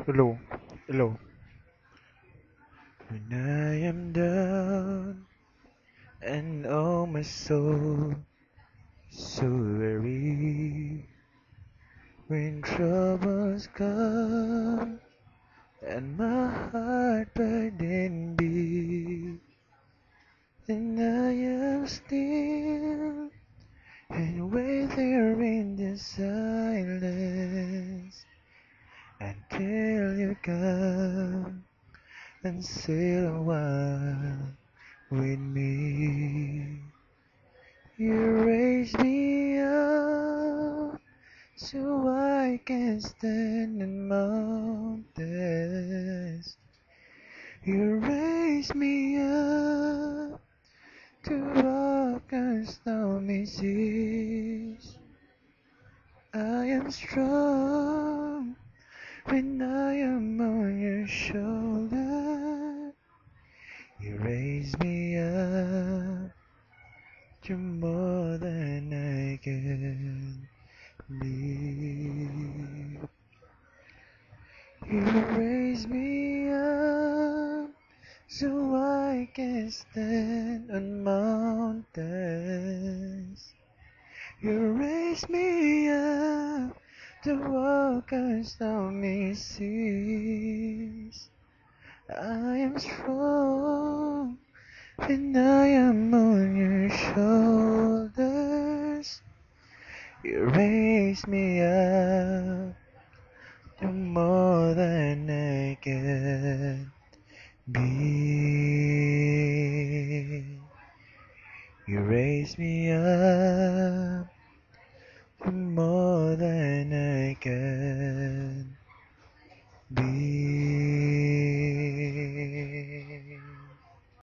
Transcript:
Hello, hello. When I am down and oh my soul so weary, when troubles come and my heart burden be, then I am still and wait there in the silence until you come and sail a while with me. You raise me up so I can stand in mountains. You raise me up to walk on stormy seas. I am strong when I am on your shoulder. You raise me up to more than I can be. You raise me up so I can stand on mountains. You raise me up to walk on stormy seas. I am strong when I am on your shoulders. You raise me up to more than I can be. You raise me up to more than I can